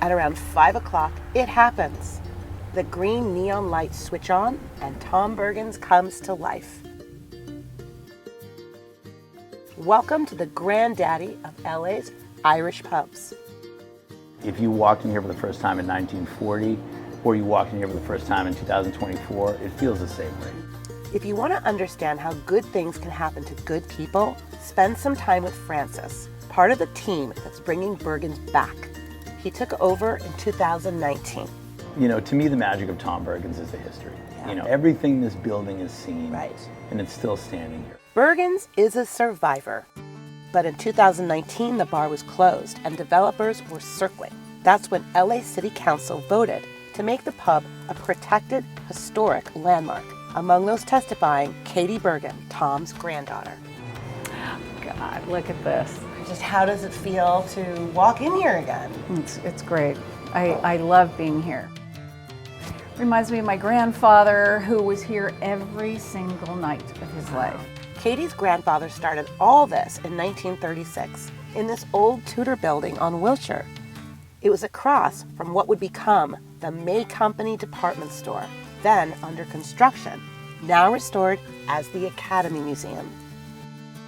At around 5 o'clock, it happens. The green neon lights switch on and Tom Bergin's comes to life. Welcome to the granddaddy of LA's Irish pubs. If you walked in here for the first time in 1940, or you walked in here for the first time in 2024, it feels the same way. If you want to understand how good things can happen to good people, spend some time with Francis, part of the team that's bringing Bergin's back. He took over in 2019. You know, to me, the magic of Tom Bergens is the history. Yeah. You know, everything this building has seen, Right. and it's still standing here. Bergin's is a survivor. But in 2019, the bar was closed and developers were circling. That's when LA City Council voted to make the pub a protected historic landmark. Among those testifying, Katie Bergen, Tom's granddaughter. God, look at this. Just how does it feel to walk in here again? It's great. I love being here. Reminds me of my grandfather, who was here every single night of his life. Katie's grandfather started all this in 1936 in this old Tudor building on Wilshire. It was across from what would become the May Company department store, then under construction, now restored as the Academy Museum.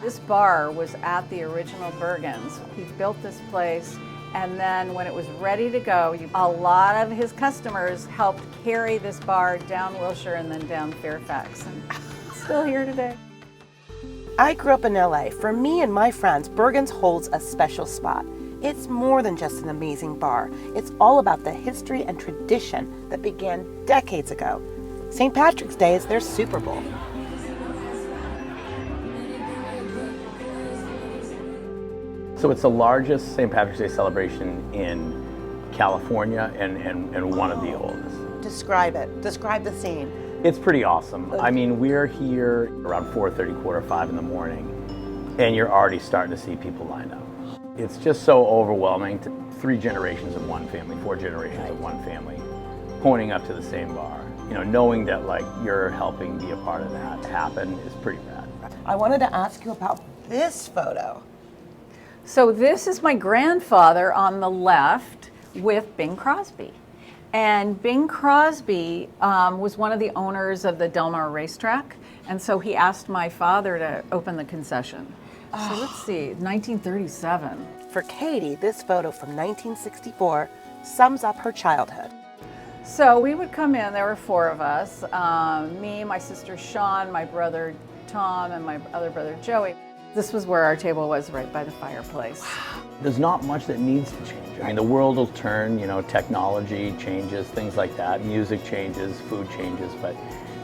This bar was at the original Bergens. He built this place, and then when it was ready to go, a lot of his customers helped carry this bar down Wilshire and then down Fairfax, and it's still here today. I grew up in LA. For me and my friends, Bergen's holds a special spot. It's more than just an amazing bar. It's all about the history and tradition that began decades ago. St. Patrick's Day is their Super Bowl. So it's the largest St. Patrick's Day celebration in California and one of the oldest. Describe it. Describe the scene. It's pretty awesome. I mean, we're here around 4:30, 4:45 in the morning, and you're already starting to see people lined up. It's just so overwhelming to 3 generations of one family, 4 generations of one family, pointing up to the same bar. You know, knowing that like you're helping be a part of that happen is pretty rad. I wanted to ask you about this photo. So this is my grandfather on the left with Bing Crosby. And Bing Crosby was one of the owners of the Del Mar racetrack. And so he asked my father to open the concession. So let's see, 1937. For Katie, this photo from 1964 sums up her childhood. So we would come in, there were 4 of us, me, my sister Sean, my brother Tom, and my other brother Joey. This was where our table was, right by the fireplace. There's not much that needs to change. I mean, the world will turn, you know, technology changes, things like that, music changes, food changes, but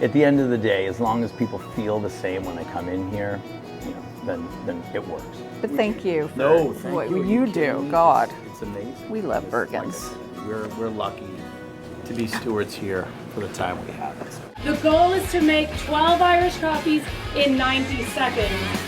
at the end of the day, as long as people feel the same when they come in here, you know, then it works. But thank you for what you do, God. It's amazing. We love Bergens. We're lucky to be stewards here for the time we have. The goal is to make 12 Irish coffees in 90 seconds.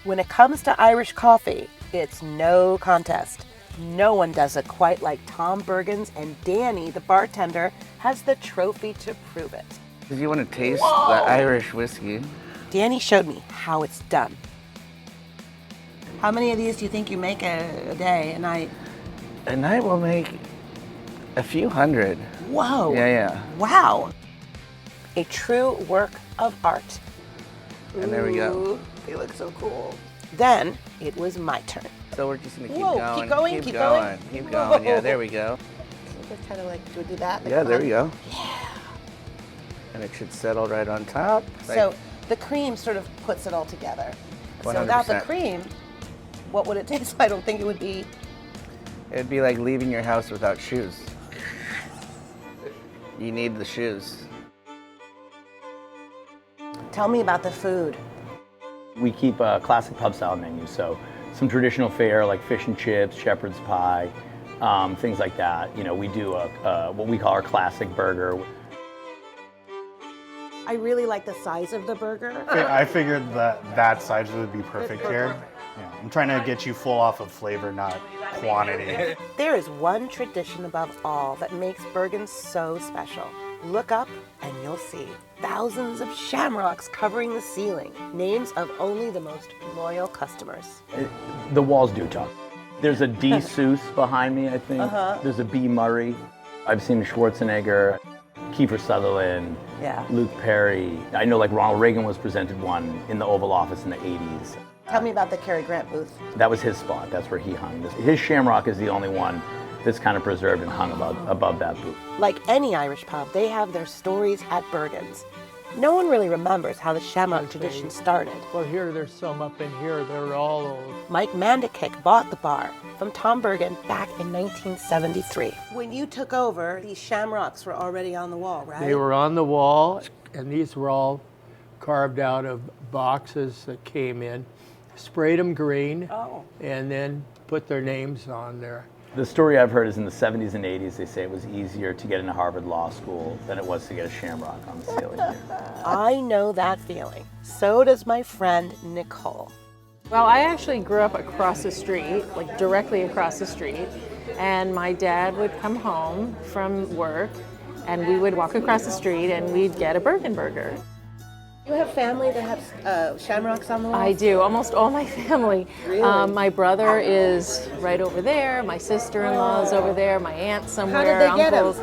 When it comes to Irish coffee, it's no contest. No one does it quite like Tom Bergens, and Danny, the bartender, has the trophy to prove it. If you want to taste the Irish whiskey. Danny showed me how it's done. How many of these do you think you make a day, a night? A night will make a few hundred. Whoa. Yeah. Wow. A true work of art. And there we go. Ooh, they look so cool. Then it was my turn. So we're just gonna keep Whoa, going. keep going, keep going. Keep going. Yeah, there we go. So just kind of like, do we do that? Like Yeah, there that? we go. Yeah. And it should settle right on top. So the cream sort of puts it all together. So without the 100%. cream, what would it taste like? I don't think it would be. It'd be like leaving your house without shoes. You need the shoes. Tell me about the food. We keep a classic pub style menu, so some traditional fare like fish and chips, shepherd's pie, things like that. You know, we do what we call our classic burger. I really like the size of the burger. I figured that size would be perfect here. Yeah, I'm trying to get you full off of flavor, not quantity. There is one tradition above all that makes Bergens so special. Look up and you'll see thousands of shamrocks covering the ceiling, names of only the most loyal customers. The walls do talk. There's a D. Seuss behind me, I think. There's a B. Murray. I've seen Schwarzenegger, Kiefer Sutherland, Yeah. Luke Perry. I know like Ronald Reagan was presented one in the Oval Office in the 80s. Tell me about the Cary Grant booth. That was his spot. That's where he hung. His shamrock is the only one that's kind of preserved and hung above that booth. Like any Irish pub, they have their stories at Bergin's. No one really remembers how the shamrock tradition started. Well, here there's some up in here. They're all old. Mike Mandikick bought the bar from Tom Bergen back in 1973. When you took over, these shamrocks were already on the wall, right? They were on the wall, and these were all carved out of boxes that came in. Sprayed them green, and then put their names on there. The story I've heard is in the 70s and 80s, they say it was easier to get into Harvard Law School than it was to get a shamrock on the ceiling here. I know that feeling. So does my friend Nicole. Well, I actually grew up across the street, like directly across the street, and my dad would come home from work, and we would walk across the street and we'd get a Bergen burger. You have family that have shamrocks on the wall? I do, almost all my family. Really? My brother is right over there, my sister-in-law is over there, my aunt somewhere, How did they get 'em?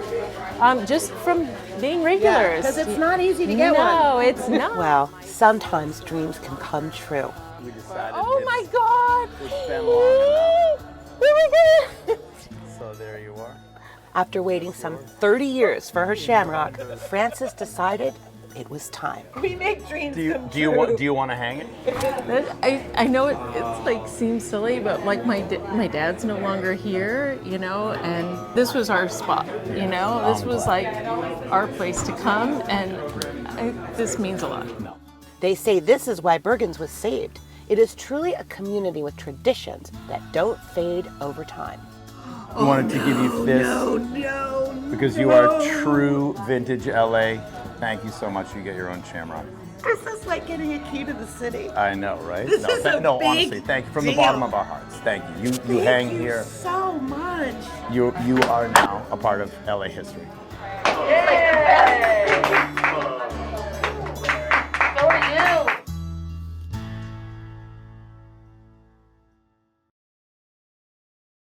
uncles. Just from being regulars. Because it's not easy to get one. No, it's not. Well, sometimes dreams can come true. We decided Oh my God! it's been long enough. Oh my God! So there you are. After waiting some 30 years for her shamrock, Frances decided it was time. Do you want to hang it? I know it's like seems silly, but like my dad's no longer here, you know, and this was our spot, you know. This was like our place to come, and this means a lot. No. They say this is why Bergen's was saved. It is truly a community with traditions that don't fade over time. We wanted to give you this because you are true vintage LA. Thank you so much. You get your own shamrock. This is like getting a key to the city. I know, right? This is a no, big honestly, thank you from the deal. bottom of our hearts. Thank you. You hang here. So much. You are now a part of LA history. It's like the best.